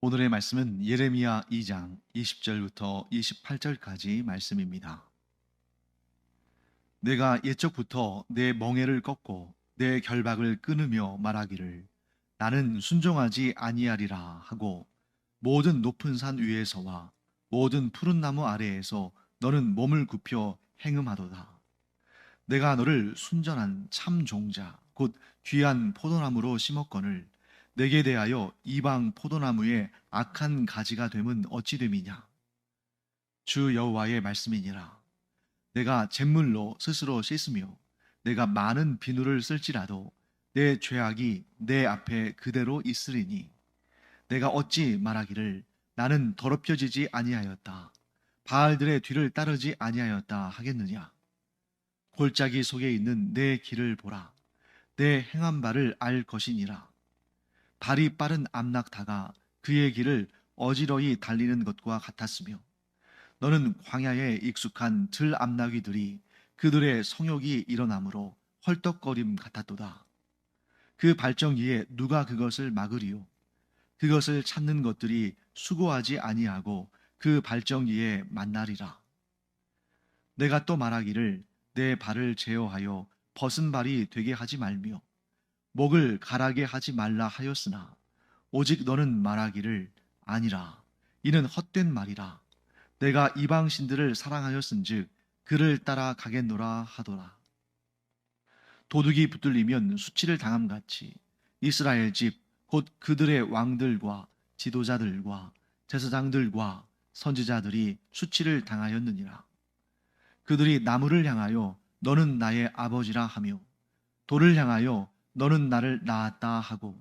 오늘의 말씀은 예레미야 2장 20절부터 28절까지 말씀입니다. 내가 옛적부터 내 멍에를 꺾고 내 결박을 끊으며 말하기를 나는 순종하지 아니하리라 하고 모든 높은 산 위에서와 모든 푸른 나무 아래에서 너는 몸을 굽혀 행음하도다. 내가 너를 순전한 참 종자 곧 귀한 포도나무로 심었거늘 내게 대하여 이방 포도나무의 악한 가지가 됨은 어찌 됨이냐. 주 여호와의 말씀이니라. 내가 잿물로 스스로 씻으며 내가 많은 비누를 쓸지라도 내 죄악이 내 앞에 그대로 있으리니 내가 어찌 말하기를 나는 더럽혀지지 아니하였다, 바알들의 뒤를 따르지 아니하였다 하겠느냐. 골짜기 속에 있는 내 길을 보라. 내 행한 바를 알 것이니라. 발이 빠른 암낙타가 그의 길을 어지러이 달리는 것과 같았으며 너는 광야에 익숙한 들 암나귀들이 그들의 성욕이 일어나므로 헐떡거림 같았도다. 그 발정기에 누가 그것을 막으리요. 그것을 찾는 것들이 수고하지 아니하고 그 발정기에 만나리라. 내가 또 말하기를 내 발을 제어하여 벗은 발이 되게 하지 말며 목을 가라게 하지 말라 하였으나 오직 너는 말하기를 아니라 이는 헛된 말이라. 내가 이방 신들을 사랑하였은즉 그를 따라 가겠노라 하더라. 도둑이 붙들리면 수치를 당함같이 이스라엘 집 곧 그들의 왕들과 지도자들과 제사장들과 선지자들이 수치를 당하였느니라. 그들이 나무를 향하여 너는 나의 아버지라 하며 돌을 향하여 너는 나를 낳았다 하고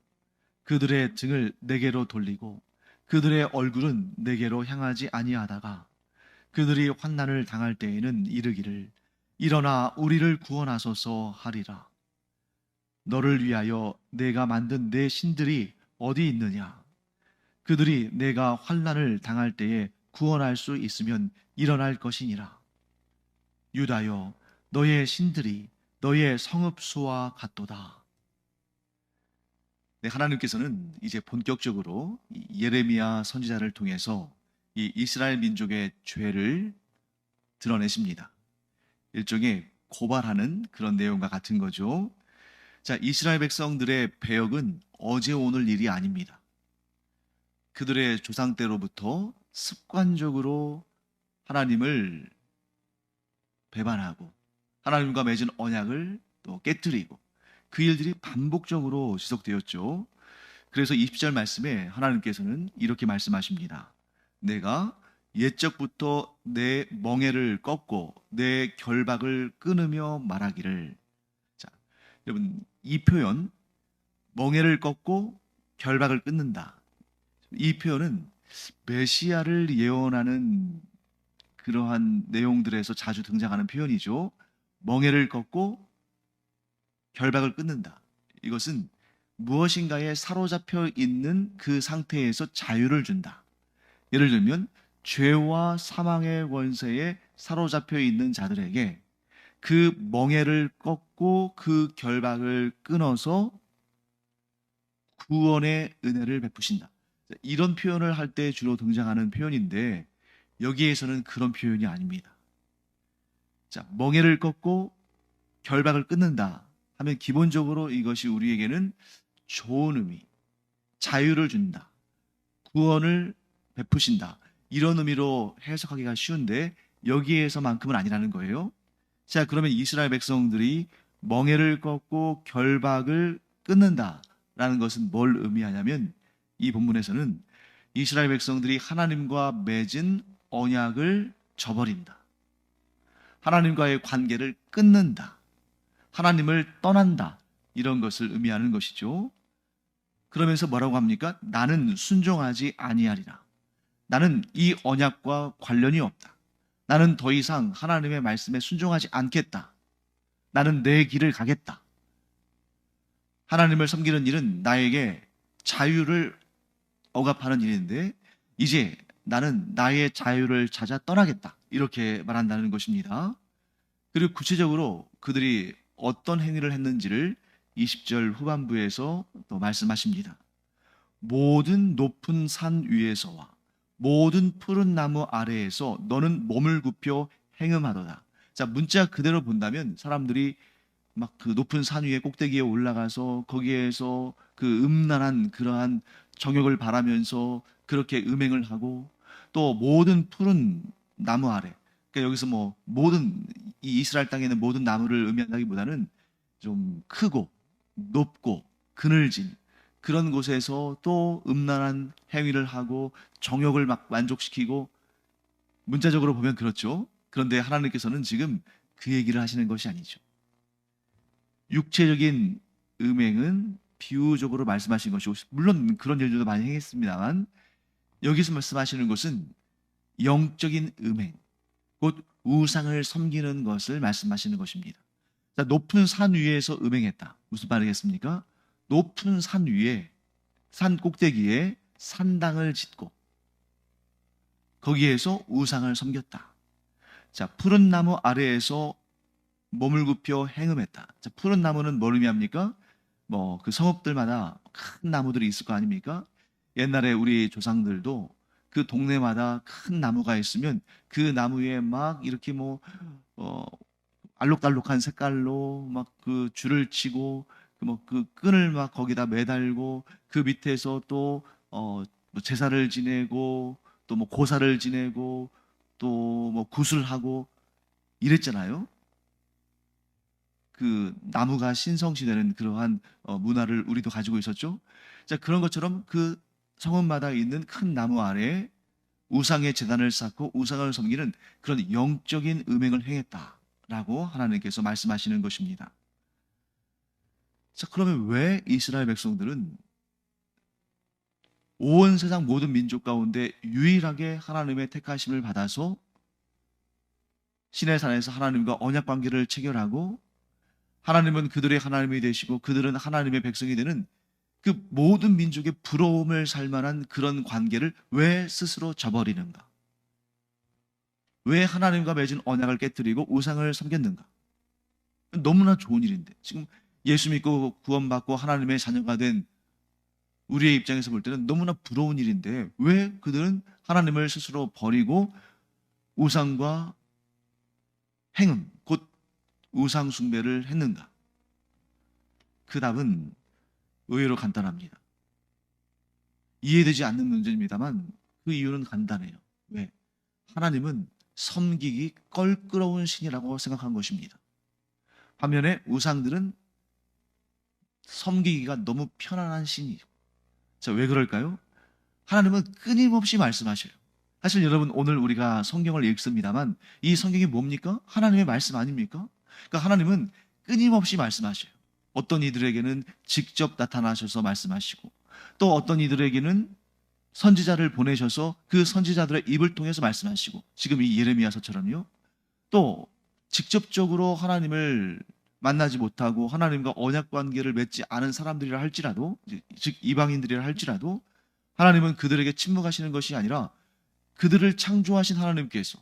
그들의 등을 내게로 돌리고 그들의 얼굴은 내게로 향하지 아니하다가 그들이 환난을 당할 때에는 이르기를 일어나 우리를 구원하소서 하리라. 너를 위하여 내가 만든 내 신들이 어디 있느냐. 그들이 내가 환난을 당할 때에 구원할 수 있으면 일어날 것이니라. 유다여, 너의 신들이 너의 성읍수와 같도다. 네, 하나님께서는 이제 본격적으로 이 예레미야 선지자를 통해서 이 이스라엘 민족의 죄를 드러내십니다. 일종의 고발하는 그런 내용과 같은 거죠. 자, 이스라엘 백성들의 배역은 어제 오늘 일이 아닙니다. 그들의 조상 때로부터 습관적으로 하나님을 배반하고 하나님과 맺은 언약을 또 깨뜨리고 그 일들이 반복적으로 지속되었죠. 그래서 20절 말씀에 하나님께서는 이렇게 말씀하십니다. 내가 옛적부터 내 멍에를 꺾고 내 결박을 끊으며 말하기를. 자, 여러분, 이 표현 멍에를 꺾고 결박을 끊는다, 이 표현은 메시아를 예언하는 그러한 내용들에서 자주 등장하는 표현이죠. 멍에를 꺾고 결박을 끊는다. 이것은 무엇인가에 사로잡혀 있는 그 상태에서 자유를 준다. 예를 들면 죄와 사망의 권세에 사로잡혀 있는 자들에게 그 멍에를 꺾고 그 결박을 끊어서 구원의 은혜를 베푸신다. 이런 표현을 할 때 주로 등장하는 표현인데 여기에서는 그런 표현이 아닙니다. 자, 멍에를 꺾고 결박을 끊는다 하면 기본적으로 이것이 우리에게는 좋은 의미, 자유를 준다, 구원을 베푸신다, 이런 의미로 해석하기가 쉬운데 여기에서만큼은 아니라는 거예요. 자, 그러면 이스라엘 백성들이 멍에를 꺾고 결박을 끊는다라는 것은 뭘 의미하냐면 이 본문에서는 이스라엘 백성들이 하나님과 맺은 언약을 저버린다, 하나님과의 관계를 끊는다, 하나님을 떠난다, 이런 것을 의미하는 것이죠. 그러면서 뭐라고 합니까? 나는 순종하지 아니하리라. 나는 이 언약과 관련이 없다. 나는 더 이상 하나님의 말씀에 순종하지 않겠다. 나는 내 길을 가겠다. 하나님을 섬기는 일은 나에게 자유를 억압하는 일인데 이제 나는 나의 자유를 찾아 떠나겠다, 이렇게 말한다는 것입니다. 그리고 구체적으로 그들이 어떤 행위를 했는지를 20절 후반부에서 또 말씀하십니다. 모든 높은 산 위에서와 모든 푸른 나무 아래에서 너는 몸을 굽혀 행음하도다. 자, 문자 그대로 본다면 사람들이 막 그 높은 산 위에 꼭대기에 올라가서 거기에서 그 음란한 그러한 정욕을 바라면서 그렇게 음행을 하고, 또 모든 푸른 나무 아래, 그러니까 여기서 뭐 모든 이 이스라엘 땅에 있는 모든 나무를 의미한다기보다는 좀 크고 높고 그늘진 그런 곳에서 또 음란한 행위를 하고 정욕을 막 만족시키고, 문자적으로 보면 그렇죠. 그런데 하나님께서는 지금 그 얘기를 하시는 것이 아니죠. 육체적인 음행은 비유적으로 말씀하신 것이고, 물론 그런 일들도 많이 행했습니다만 여기서 말씀하시는 것은 영적인 음행, 곧 우상을 섬기는 것을 말씀하시는 것입니다. 자, 높은 산 위에서 음행했다. 무슨 말이겠습니까? 높은 산 위에, 산 꼭대기에 산당을 짓고 거기에서 우상을 섬겼다. 자, 푸른 나무 아래에서 몸을 굽혀 행음했다. 자, 푸른 나무는 뭘 의미합니까? 뭐 그 성읍들마다 큰 나무들이 있을 거 아닙니까? 옛날에 우리 조상들도 그 동네마다 큰 나무가 있으면 그 나무에 막 이렇게 뭐 어, 알록달록한 색깔로 막 그 줄을 치고 그 뭐 그 끈을 막 거기다 매달고 그 밑에서 또 뭐 제사를 지내고 또 뭐 고사를 지내고 또 뭐 구슬하고 이랬잖아요. 그 나무가 신성시되는 그러한 문화를 우리도 가지고 있었죠. 자, 그런 것처럼 그 성읍마다 있는 큰 나무 아래에 우상의 제단을 쌓고 우상을 섬기는 그런 영적인 음행을 행했다라고 하나님께서 말씀하시는 것입니다. 자, 그러면 왜 이스라엘 백성들은 온 세상 모든 민족 가운데 유일하게 하나님의 택하심을 받아서 시내산에서 하나님과 언약 관계를 체결하고, 하나님은 그들의 하나님이 되시고 그들은 하나님의 백성이 되는 그 모든 민족의 부러움을 살 만한 그런 관계를 왜 스스로 저버리는가? 왜 하나님과 맺은 언약을 깨뜨리고 우상을 섬겼는가? 너무나 좋은 일인데, 지금 예수 믿고 구원받고 하나님의 자녀가 된 우리의 입장에서 볼 때는 너무나 부러운 일인데 왜 그들은 하나님을 스스로 버리고 우상과 행음, 곧 우상 숭배를 했는가? 그 답은 의외로 간단합니다. 이해되지 않는 문제입니다만 그 이유는 간단해요. 왜? 하나님은 섬기기 껄끄러운 신이라고 생각한 것입니다. 반면에 우상들은 섬기기가 너무 편안한 신이죠. 자, 왜 그럴까요? 하나님은 끊임없이 말씀하셔요. 사실 여러분, 오늘 우리가 성경을 읽습니다만 이 성경이 뭡니까? 하나님의 말씀 아닙니까? 그러니까 하나님은 끊임없이 말씀하셔요. 어떤 이들에게는 직접 나타나셔서 말씀하시고, 또 어떤 이들에게는 선지자를 보내셔서 그 선지자들의 입을 통해서 말씀하시고, 지금 이 예레미야서처럼요. 또 직접적으로 하나님을 만나지 못하고 하나님과 언약 관계를 맺지 않은 사람들이라 할지라도, 즉 이방인들이라 할지라도 하나님은 그들에게 침묵하시는 것이 아니라 그들을 창조하신 하나님께서,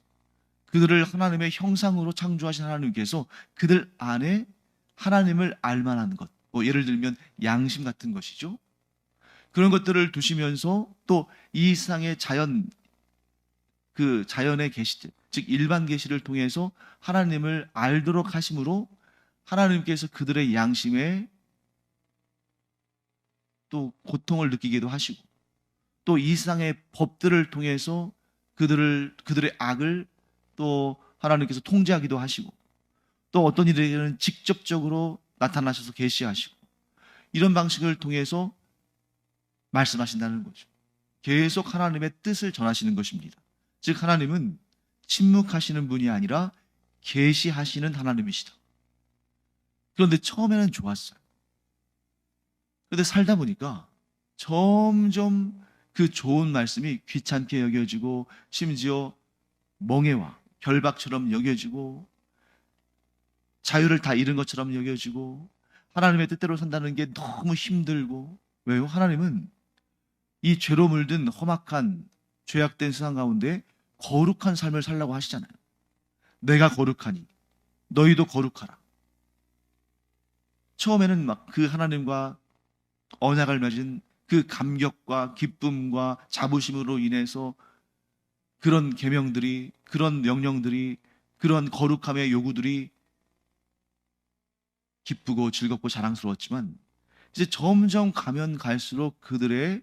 그들을 하나님의 형상으로 창조하신 하나님께서 그들 안에 하나님을 알만한 것, 뭐 예를 들면 양심 같은 것이죠. 그런 것들을 두시면서 또 이 세상의 자연, 그 자연의 계시, 즉 일반 계시를 통해서 하나님을 알도록 하심으로 하나님께서 그들의 양심에 또 고통을 느끼기도 하시고, 또 이 세상의 법들을 통해서 그들의 악을 또 하나님께서 통제하기도 하시고, 또 어떤 이들에게는 직접적으로 나타나셔서 계시하시고, 이런 방식을 통해서 말씀하신다는 거죠. 계속 하나님의 뜻을 전하시는 것입니다. 즉 하나님은 침묵하시는 분이 아니라 계시하시는 하나님이시다. 그런데 처음에는 좋았어요. 그런데 살다 보니까 점점 그 좋은 말씀이 귀찮게 여겨지고, 심지어 멍해와 결박처럼 여겨지고, 자유를 다 잃은 것처럼 여겨지고, 하나님의 뜻대로 산다는 게 너무 힘들고. 왜요? 하나님은 이 죄로 물든 험악한 죄악된 세상 가운데 거룩한 삶을 살라고 하시잖아요. 내가 거룩하니 너희도 거룩하라. 처음에는 막 그 하나님과 언약을 맺은 그 감격과 기쁨과 자부심으로 인해서 그런 계명들이, 그런 명령들이, 그런 거룩함의 요구들이 기쁘고 즐겁고 자랑스러웠지만 이제 점점 가면 갈수록 그들의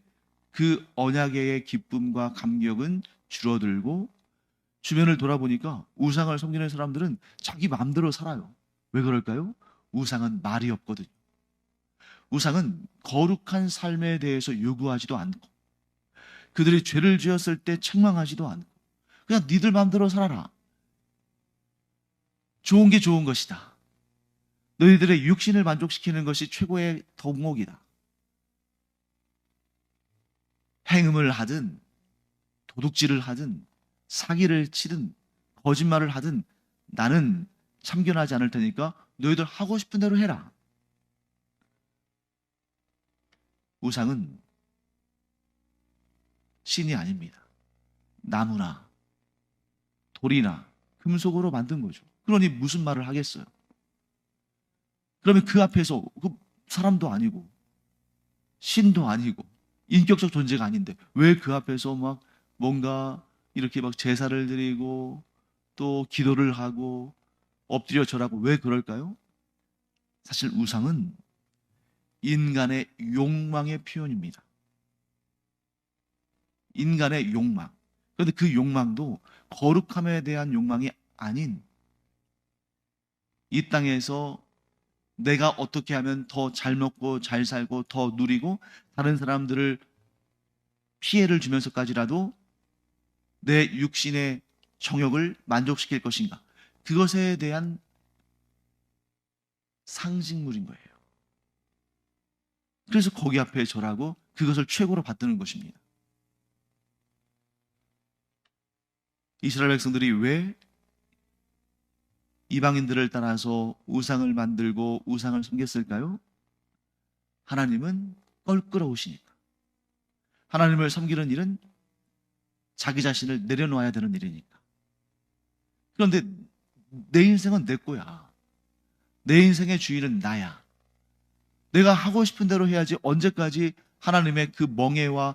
그 언약의 기쁨과 감격은 줄어들고 주변을 돌아보니까 우상을 섬기는 사람들은 자기 마음대로 살아요. 왜 그럴까요? 우상은 말이 없거든요. 우상은 거룩한 삶에 대해서 요구하지도 않고 그들이 죄를 지었을 때 책망하지도 않고 그냥 니들 마음대로 살아라. 좋은 게 좋은 것이다. 너희들의 육신을 만족시키는 것이 최고의 덕목이다. 행음을 하든 도둑질을 하든 사기를 치든 거짓말을 하든 나는 참견하지 않을 테니까 너희들 하고 싶은 대로 해라. 우상은 신이 아닙니다. 나무나 돌이나 금속으로 만든 거죠. 그러니 무슨 말을 하겠어요? 그러면 그 앞에서 그 사람도 아니고 신도 아니고 인격적 존재가 아닌데 왜 그 앞에서 막 뭔가 이렇게 막 제사를 드리고 또 기도를 하고 엎드려 절하고 왜 그럴까요? 사실 우상은 인간의 욕망의 표현입니다. 인간의 욕망. 그런데 그 욕망도 거룩함에 대한 욕망이 아닌 이 땅에서 내가 어떻게 하면 더 잘 먹고 잘 살고 더 누리고 다른 사람들을 피해를 주면서까지라도 내 육신의 정욕을 만족시킬 것인가. 그것에 대한 상징물인 거예요. 그래서 거기 앞에 절하고 그것을 최고로 받드는 것입니다. 이스라엘 백성들이 왜 이방인들을 따라서 우상을 만들고 우상을 섬겼을까요? 하나님은 껄끄러우시니까. 하나님을 섬기는 일은 자기 자신을 내려놓아야 되는 일이니까. 그런데 내 인생은 내 거야. 내 인생의 주인은 나야. 내가 하고 싶은 대로 해야지 언제까지 하나님의 그 멍에와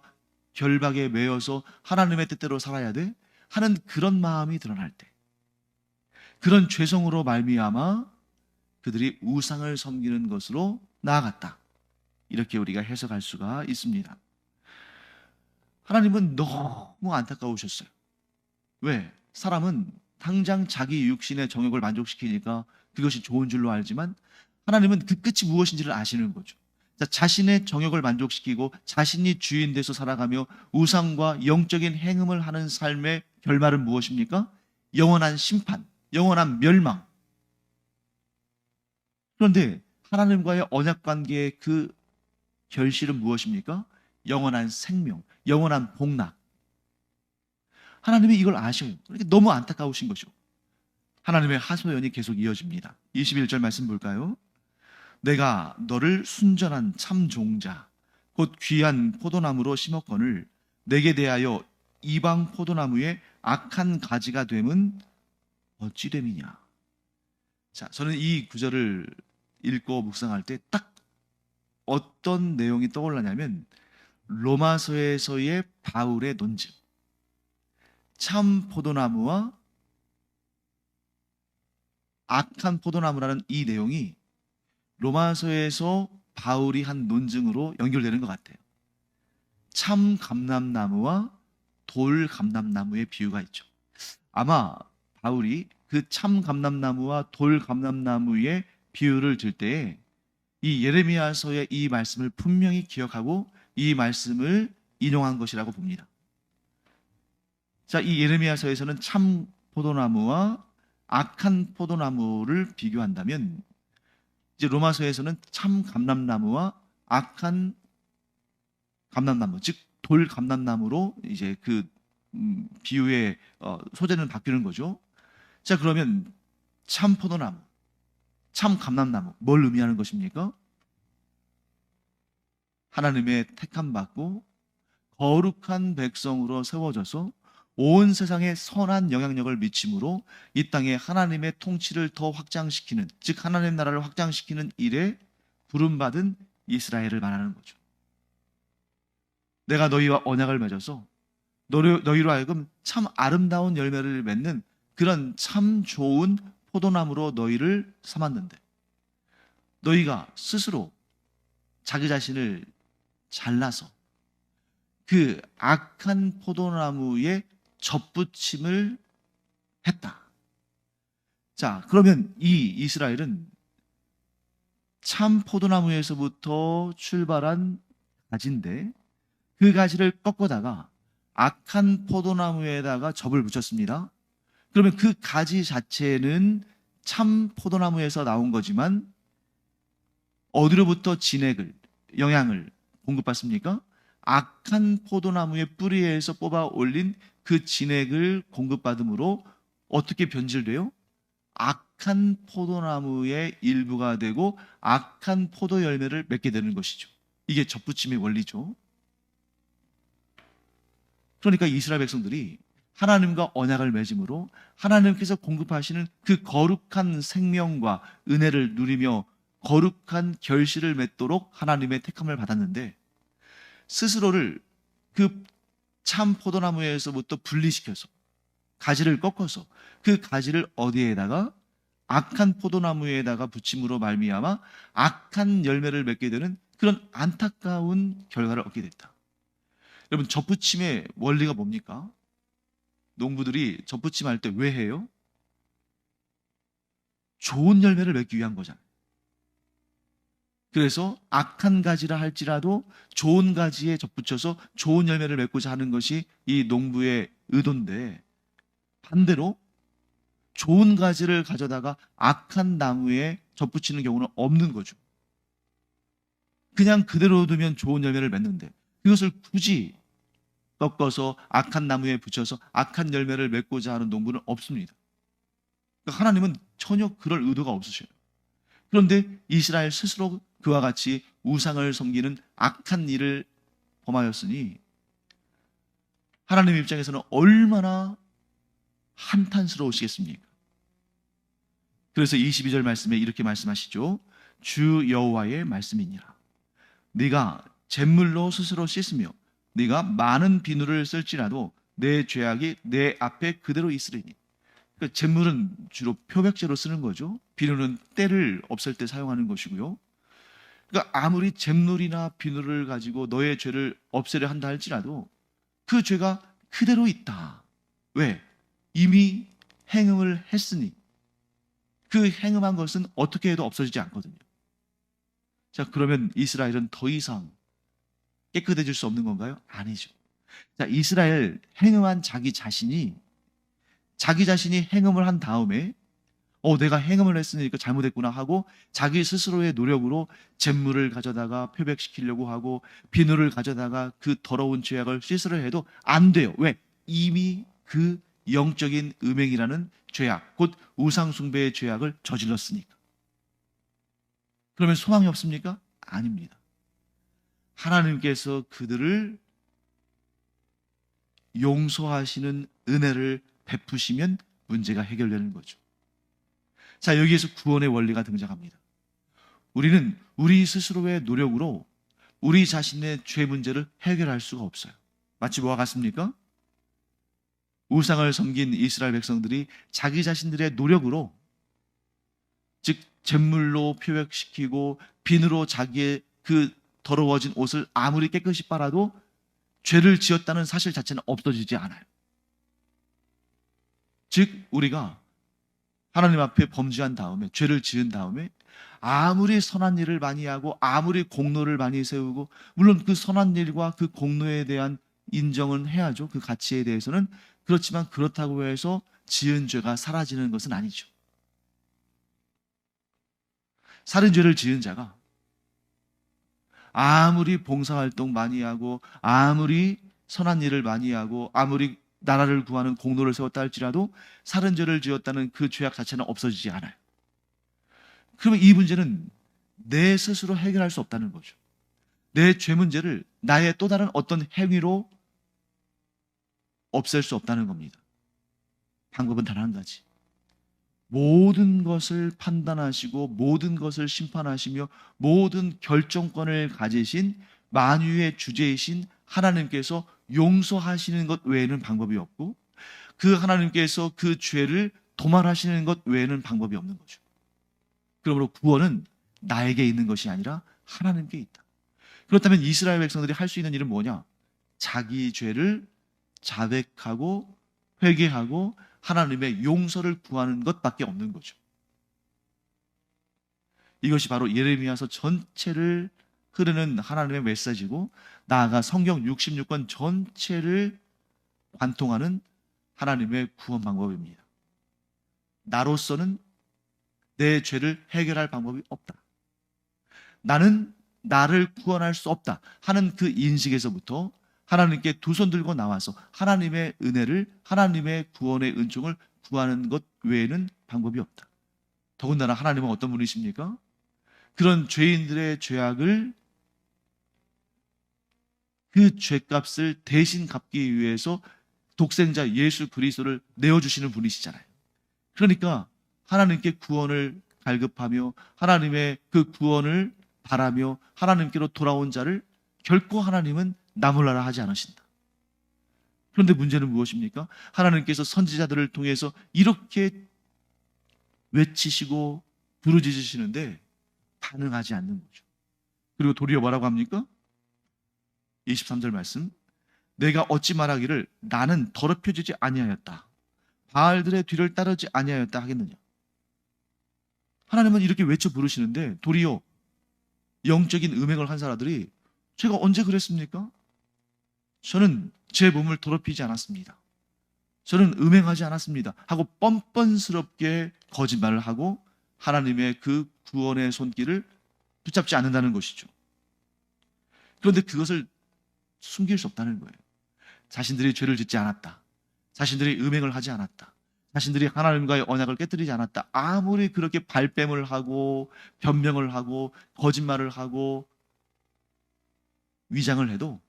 결박에 매여서 하나님의 뜻대로 살아야 돼? 하는 그런 마음이 드러날 때 그런 죄성으로 말미암아 그들이 우상을 섬기는 것으로 나아갔다. 이렇게 우리가 해석할 수가 있습니다. 하나님은 너무 안타까우셨어요. 왜? 사람은 당장 자기 육신의 정욕을 만족시키니까 그것이 좋은 줄로 알지만 하나님은 그 끝이 무엇인지를 아시는 거죠. 자신의 정욕을 만족시키고 자신이 주인 돼서 살아가며 우상과 영적인 행음을 하는 삶의 결말은 무엇입니까? 영원한 심판, 영원한 멸망. 그런데 하나님과의 언약 관계의 그 결실은 무엇입니까? 영원한 생명, 영원한 복락. 하나님이 이걸 아셔요. 그러니까 너무 안타까우신 거죠. 하나님의 하소연이 계속 이어집니다. 21절 말씀 볼까요? 내가 너를 순전한 참 종자 곧 귀한 포도나무로 심었거늘 내게 대하여 이방 포도나무의 악한 가지가 됨은 어찌 됨이냐. 자, 저는 이 구절을 읽고 묵상할 때 딱 어떤 내용이 떠올라냐면 로마서에서의 바울의 논증. 참 포도나무와 악한 포도나무라는 이 내용이 로마서에서 바울이 한 논증으로 연결되는 것 같아요. 참 감람나무와 돌 감람나무의 비유가 있죠. 아마 바울이 그 참 감람나무와 돌 감람나무의 비유를 들 때에 이 예레미야서의 이 말씀을 분명히 기억하고 이 말씀을 인용한 것이라고 봅니다. 자, 이 예레미야서에서는 참 포도나무와 악한 포도나무를 비교한다면 이제 로마서에서는 참 감람나무와 악한 감람나무, 즉 돌 감람나무로 이제 그 비유의 소재는 바뀌는 거죠. 자, 그러면 참 포도나무, 참 감람나무 뭘 의미하는 것입니까? 하나님의 택함 받고 거룩한 백성으로 세워져서 온 세상에 선한 영향력을 미침으로 이 땅에 하나님의 통치를 더 확장시키는, 즉 하나님 나라를 확장시키는 일에 부름받은 이스라엘을 말하는 거죠. 내가 너희와 언약을 맺어서 너희로 하여금 참 아름다운 열매를 맺는 그런 참 좋은 포도나무로 너희를 삼았는데 너희가 스스로 자기 자신을 잘라서 그 악한 포도나무에 접붙임을 했다. 자, 그러면 이 이스라엘은 참 포도나무에서부터 출발한 가지인데 그 가지를 꺾어다가 악한 포도나무에다가 접을 붙였습니다. 그러면 그 가지 자체는 참 포도나무에서 나온 거지만 어디로부터 진액을, 영양을 공급받습니까? 악한 포도나무의 뿌리에서 뽑아 올린 그 진액을 공급받음으로 어떻게 변질돼요? 악한 포도나무의 일부가 되고 악한 포도 열매를 맺게 되는 것이죠. 이게 접붙임의 원리죠. 그러니까 이스라엘 백성들이 하나님과 언약을 맺음으로 하나님께서 공급하시는 그 거룩한 생명과 은혜를 누리며 거룩한 결실을 맺도록 하나님의 택함을 받았는데 스스로를 그 참 포도나무에서부터 분리시켜서 가지를 꺾어서 그 가지를 어디에다가 악한 포도나무에다가 붙임으로 말미암아 악한 열매를 맺게 되는 그런 안타까운 결과를 얻게 됐다. 여러분, 접붙임의 원리가 뭡니까? 농부들이 접붙임할 때 왜 해요? 좋은 열매를 맺기 위한 거잖아요. 그래서 악한 가지라 할지라도 좋은 가지에 접붙여서 좋은 열매를 맺고자 하는 것이 이 농부의 의도인데 반대로 좋은 가지를 가져다가 악한 나무에 접붙이는 경우는 없는 거죠. 그냥 그대로 두면 좋은 열매를 맺는데 그것을 굳이 꺾어서 악한 나무에 붙여서 악한 열매를 맺고자 하는 농부는 없습니다. 그러니까 하나님은 전혀 그럴 의도가 없으셔요. 그런데 이스라엘 스스로 그와 같이 우상을 섬기는 악한 일을 범하였으니 하나님 입장에서는 얼마나 한탄스러우시겠습니까? 그래서 22절 말씀에 이렇게 말씀하시죠. 주 여호와의 말씀이니라. 네가 잿물로 스스로 씻으며 네가 많은 비누를 쓸지라도 내 죄악이 내 앞에 그대로 있으리니. 그러니까 잿물은 주로 표백제로 쓰는 거죠. 비누는 때를 없앨 때 사용하는 것이고요. 그러니까 아무리 잿물이나 비누를 가지고 너의 죄를 없애려 한다 할지라도 그 죄가 그대로 있다. 왜? 이미 행음을 했으니 그 행음한 것은 어떻게 해도 없어지지 않거든요. 자, 그러면 이스라엘은 더 이상 깨끗해질 수 없는 건가요? 아니죠. 자, 이스라엘 행음한 자기 자신이 행음을 한 다음에 내가 행음을 했으니까 잘못했구나 하고 자기 스스로의 노력으로 잿물을 가져다가 표백시키려고 하고 비누를 가져다가 그 더러운 죄악을 씻으려 해도 안 돼요. 왜? 이미 그 영적인 음행이라는 죄악, 곧 우상숭배의 죄악을 저질렀으니까. 그러면 소망이 없습니까? 아닙니다. 하나님께서 그들을 용서하시는 은혜를 베푸시면 문제가 해결되는 거죠. 자, 여기에서 구원의 원리가 등장합니다. 우리는 우리 스스로의 노력으로 우리 자신의 죄 문제를 해결할 수가 없어요. 마치 뭐와 같습니까? 우상을 섬긴 이스라엘 백성들이 자기 자신들의 노력으로, 즉 잿물로 표백시키고 비누로 자기의 그 더러워진 옷을 아무리 깨끗이 빨아도 죄를 지었다는 사실 자체는 없어지지 않아요. 즉 우리가 하나님 앞에 범죄한 다음에, 죄를 지은 다음에 아무리 선한 일을 많이 하고 아무리 공로를 많이 세우고, 물론 그 선한 일과 그 공로에 대한 인정은 해야죠. 그 가치에 대해서는. 그렇지만 그렇다고 해서 지은 죄가 사라지는 것은 아니죠. 살인죄를 지은 자가 아무리 봉사활동 많이 하고 아무리 선한 일을 많이 하고 아무리 나라를 구하는 공로를 세웠다 할지라도 살인죄를 지었다는 그 죄악 자체는 없어지지 않아요. 그러면 이 문제는 내 스스로 해결할 수 없다는 거죠. 내 죄 문제를 나의 또 다른 어떤 행위로 없앨 수 없다는 겁니다. 방법은 단 한 가지. 모든 것을 판단하시고 모든 것을 심판하시며 모든 결정권을 가지신 만유의 주제이신 하나님께서 용서하시는 것 외에는 방법이 없고, 그 하나님께서 그 죄를 도말하시는 것 외에는 방법이 없는 거죠. 그러므로 구원은 나에게 있는 것이 아니라 하나님께 있다. 그렇다면 이스라엘 백성들이 할 수 있는 일은 뭐냐? 자기 죄를 자백하고 회개하고 하나님의 용서를 구하는 것밖에 없는 거죠. 이것이 바로 예레미야서 전체를 흐르는 하나님의 메시지고, 나아가 성경 66권 전체를 관통하는 하나님의 구원 방법입니다. 나로서는 내 죄를 해결할 방법이 없다. 나는 나를 구원할 수 없다 하는 그 인식에서부터 하나님께 두 손 들고 나와서 하나님의 은혜를, 하나님의 구원의 은총을 구하는 것 외에는 방법이 없다. 더군다나 하나님은 어떤 분이십니까? 그런 죄인들의 죄악을, 그 죄값을 대신 갚기 위해서 독생자 예수 그리스도를 내어주시는 분이시잖아요. 그러니까 하나님께 구원을 갈급하며 하나님의 그 구원을 바라며 하나님께로 돌아온 자를 결코 하나님은 나몰라라 하지 않으신다. 그런데 문제는 무엇입니까? 하나님께서 선지자들을 통해서 이렇게 외치시고 부르짖으시는데 반응하지 않는 거죠. 그리고 도리어 뭐라고 합니까? 23절 말씀, 내가 어찌 말하기를 나는 더럽혀지지 아니하였다, 바알들의 뒤를 따르지 아니하였다 하겠느냐. 하나님은 이렇게 외쳐 부르시는데 도리어 영적인 음행을 한 사람들이 제가 언제 그랬습니까? 저는 제 몸을 더럽히지 않았습니다, 저는 음행하지 않았습니다 하고 뻔뻔스럽게 거짓말을 하고 하나님의 그 구원의 손길을 붙잡지 않는다는 것이죠. 그런데 그것을 숨길 수 없다는 거예요. 자신들이 죄를 짓지 않았다, 자신들이 음행을 하지 않았다, 자신들이 하나님과의 언약을 깨뜨리지 않았다, 아무리 그렇게 발뺌을 하고 변명을 하고 거짓말을 하고 위장을 해도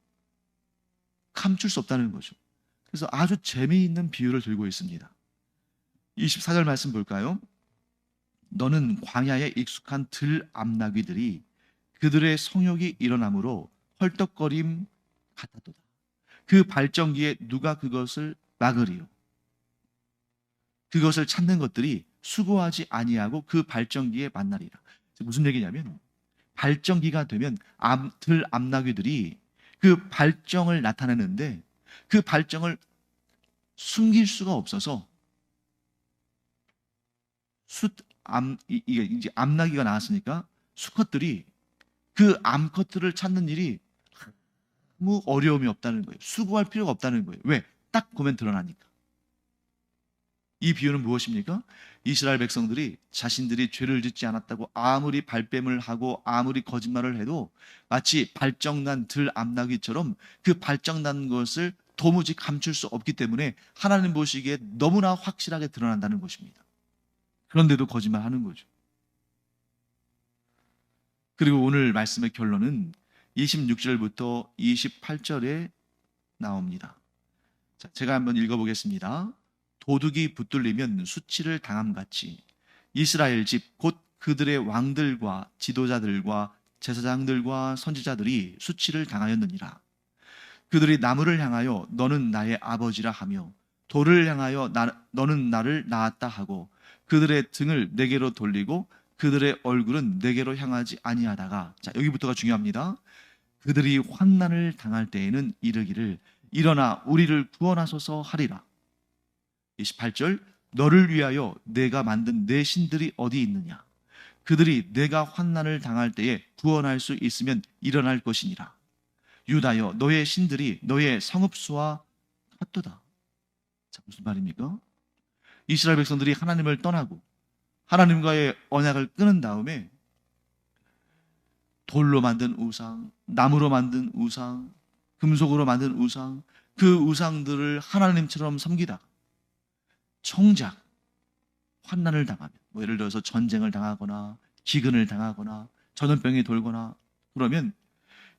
감출 수 없다는 거죠. 그래서 아주 재미있는 비유를 들고 있습니다. 24절 말씀 볼까요? 너는 광야에 익숙한 들 암나귀들이 그들의 성욕이 일어나므로 헐떡거림 같았도다. 그 발정기에 누가 그것을 막으리요? 그것을 찾는 것들이 수고하지 아니하고 그 발정기에 만나리라. 무슨 얘기냐면, 발정기가 되면 들 암나귀들이 그 발정을 나타내는데 그 발정을 숨길 수가 없어서 이게 이제 암나귀가 나왔으니까 수컷들이 그 암컷들을 찾는 일이 아무 어려움이 없다는 거예요. 수고할 필요가 없다는 거예요. 왜? 딱 보면 드러나니까. 이 비유는 무엇입니까? 이스라엘 백성들이 자신들이 죄를 짓지 않았다고 아무리 발뺌을 하고 아무리 거짓말을 해도 마치 발정난 들 암나귀처럼 그 발정난 것을 도무지 감출 수 없기 때문에 하나님 보시기에 너무나 확실하게 드러난다는 것입니다. 그런데도 거짓말하는 거죠. 그리고 오늘 말씀의 결론은 26절부터 28절에 나옵니다. 자, 제가 한번 읽어보겠습니다. 도둑이 붙들리면 수치를 당함같이 이스라엘 집 곧 그들의 왕들과 지도자들과 제사장들과 선지자들이 수치를 당하였느니라. 그들이 나무를 향하여 너는 나의 아버지라 하며 돌을 향하여 너는 나를 낳았다 하고 그들의 등을 내게로 돌리고 그들의 얼굴은 내게로 향하지 아니하다가, 자, 여기부터가 중요합니다. 그들이 환난을 당할 때에는 이르기를 일어나 우리를 구원하소서 하리라. 28절, 너를 위하여 내가 만든 내 신들이 어디 있느냐? 그들이 내가 환난을 당할 때에 구원할 수 있으면 일어날 것이니라. 유다여, 너의 신들이 너의 성읍수와 같도다. 자, 무슨 말입니까? 이스라엘 백성들이 하나님을 떠나고 하나님과의 언약을 끊은 다음에 돌로 만든 우상, 나무로 만든 우상, 금속으로 만든 우상, 그 우상들을 하나님처럼 섬기다가 정작 환난을 당하면, 뭐 예를 들어서 전쟁을 당하거나 기근을 당하거나 전염병이 돌거나 그러면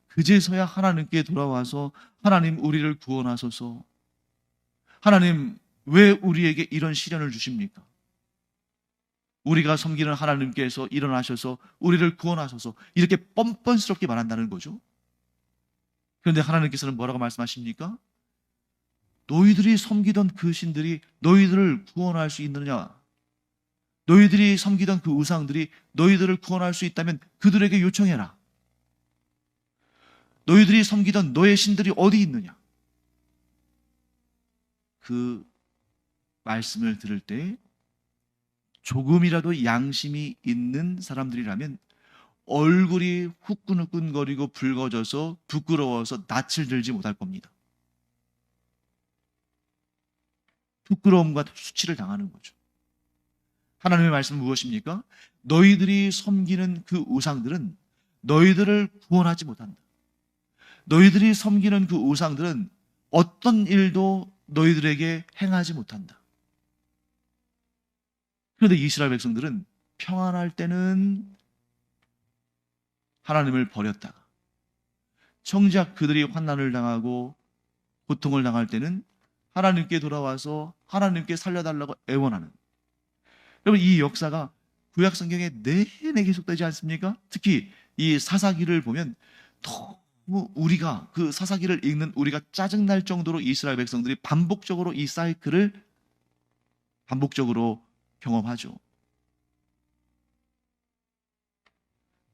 그제서야 하나님께 돌아와서 하나님 우리를 구원하소서, 하나님 왜 우리에게 이런 시련을 주십니까? 우리가 섬기는 하나님께서 일어나셔서 우리를 구원하소서, 이렇게 뻔뻔스럽게 말한다는 거죠. 그런데 하나님께서는 뭐라고 말씀하십니까? 너희들이 섬기던 그 신들이 너희들을 구원할 수 있느냐? 너희들이 섬기던 그 우상들이 너희들을 구원할 수 있다면 그들에게 요청해라. 너희들이 섬기던 너의 신들이 어디 있느냐? 그 말씀을 들을 때 조금이라도 양심이 있는 사람들이라면 얼굴이 후끈후끈거리고 붉어져서 부끄러워서 낯을 들지 못할 겁니다. 부끄러움과 수치를 당하는 거죠. 하나님의 말씀은 무엇입니까? 너희들이 섬기는 그 우상들은 너희들을 구원하지 못한다. 너희들이 섬기는 그 우상들은 어떤 일도 너희들에게 행하지 못한다. 그런데 이스라엘 백성들은 평안할 때는 하나님을 버렸다가 정작 그들이 환난을 당하고 고통을 당할 때는 하나님께 돌아와서 하나님께 살려달라고 애원하는, 여러분 이 역사가 구약 성경에 내내 계속되지 않습니까? 특히 이 사사기를 보면 너무 우리가 그 사사기를 읽는 우리가 짜증날 정도로 이스라엘 백성들이 반복적으로 이 사이클을 반복적으로 경험하죠.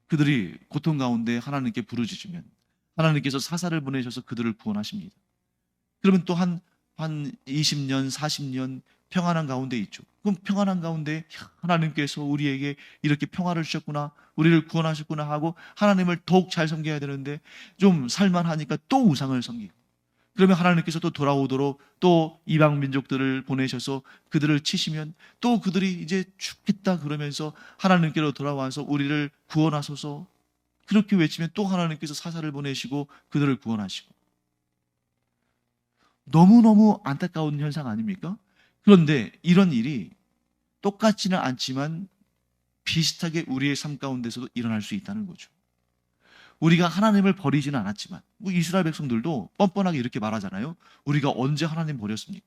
그들이 고통 가운데 하나님께 부르짖으면 하나님께서 사사를 보내셔서 그들을 구원하십니다. 그러면 또 한 20년, 40년 평안한 가운데 있죠. 그럼 평안한 가운데 하나님께서 우리에게 이렇게 평화를 주셨구나, 우리를 구원하셨구나 하고 하나님을 더욱 잘 섬겨야 되는데 좀 살만하니까 또 우상을 섬기고, 그러면 하나님께서 또 돌아오도록 또 이방 민족들을 보내셔서 그들을 치시면 또 그들이 이제 죽겠다 그러면서 하나님께로 돌아와서 우리를 구원하소서 그렇게 외치면 또 하나님께서 사사를 보내시고 그들을 구원하시고, 너무너무 안타까운 현상 아닙니까? 그런데 이런 일이 똑같지는 않지만 비슷하게 우리의 삶 가운데서도 일어날 수 있다는 거죠. 우리가 하나님을 버리지는 않았지만, 뭐 이스라엘 백성들도 뻔뻔하게 이렇게 말하잖아요. 우리가 언제 하나님 버렸습니까?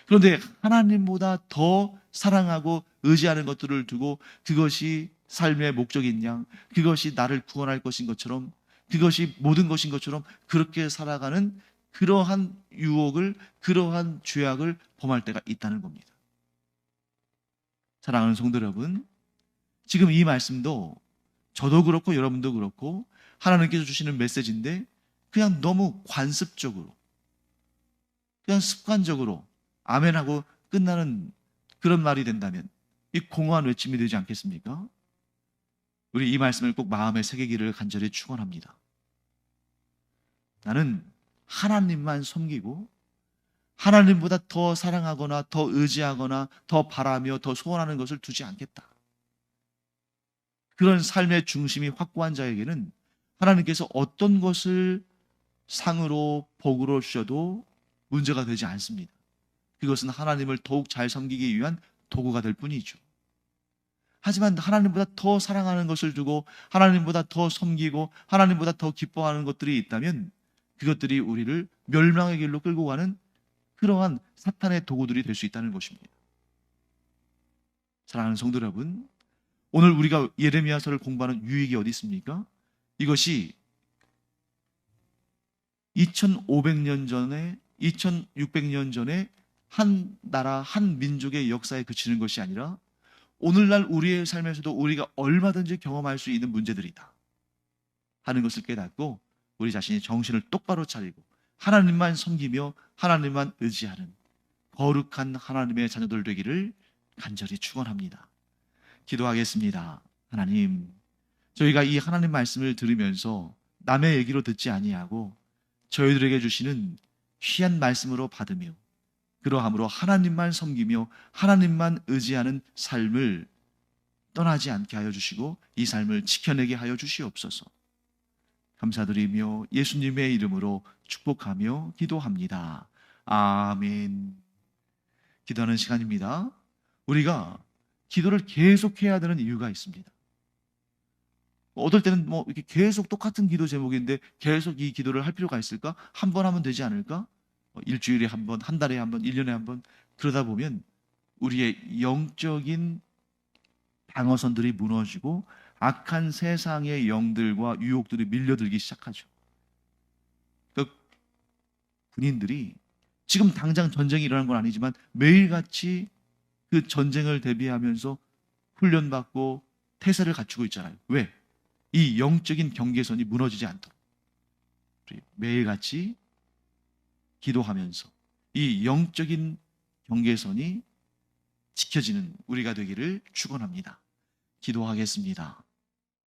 그런데 하나님보다 더 사랑하고 의지하는 것들을 두고 그것이 삶의 목적인 양, 그것이 나를 구원할 것인 것처럼, 그것이 모든 것인 것처럼 그렇게 살아가는 그러한 유혹을, 그러한 죄악을 범할 때가 있다는 겁니다. 사랑하는 성도 여러분, 지금 이 말씀도 저도 그렇고 여러분도 그렇고 하나님께서 주시는 메시지인데 그냥 너무 관습적으로, 그냥 습관적으로 아멘하고 끝나는 그런 말이 된다면 이 공허한 외침이 되지 않겠습니까? 우리 이 말씀을 꼭 마음에 새기기를 간절히 축원합니다. 나는 하나님만 섬기고 하나님보다 더 사랑하거나 더 의지하거나 더 바라며 더 소원하는 것을 두지 않겠다. 그런 삶의 중심이 확고한 자에게는 하나님께서 어떤 것을 상으로 복으로 주셔도 문제가 되지 않습니다. 그것은 하나님을 더욱 잘 섬기기 위한 도구가 될 뿐이죠. 하지만 하나님보다 더 사랑하는 것을 두고 하나님보다 더 섬기고 하나님보다 더 기뻐하는 것들이 있다면 그것들이 우리를 멸망의 길로 끌고 가는 그러한 사탄의 도구들이 될 수 있다는 것입니다. 사랑하는 성도 여러분, 오늘 우리가 예레미야서를 공부하는 유익이 어디 있습니까? 이것이 2500년 전에 2600년 전에 한 나라 한 민족의 역사에 그치는 것이 아니라 오늘날 우리의 삶에서도 우리가 얼마든지 경험할 수 있는 문제들이다 하는 것을 깨닫고 우리 자신이 정신을 똑바로 차리고 하나님만 섬기며 하나님만 의지하는 거룩한 하나님의 자녀들 되기를 간절히 축원합니다. 기도하겠습니다. 하나님, 저희가 이 하나님 말씀을 들으면서 남의 얘기로 듣지 아니하고 저희들에게 주시는 귀한 말씀으로 받으며 그러함으로 하나님만 섬기며 하나님만 의지하는 삶을 떠나지 않게 하여 주시고 이 삶을 지켜내게 하여 주시옵소서. 감사드리며 예수님의 이름으로 축복하며 기도합니다. 아멘. 기도하는 시간입니다. 우리가 기도를 계속해야 되는 이유가 있습니다. 어떨 때는 이렇게 계속 똑같은 기도 제목인데 계속 이 기도를 할 필요가 있을까? 한 번 하면 되지 않을까? 일주일에 한 번, 한 달에 한 번, 1년에 한 번, 그러다 보면 우리의 영적인 방어선들이 무너지고 악한 세상의 영들과 유혹들이 밀려들기 시작하죠. 군인들이 지금 당장 전쟁이 일어난 건 아니지만 매일같이 그 전쟁을 대비하면서 훈련받고 태세를 갖추고 있잖아요. 왜? 이 영적인 경계선이 무너지지 않도록 매일같이 기도하면서 이 영적인 경계선이 지켜지는 우리가 되기를 축원합니다. 기도하겠습니다.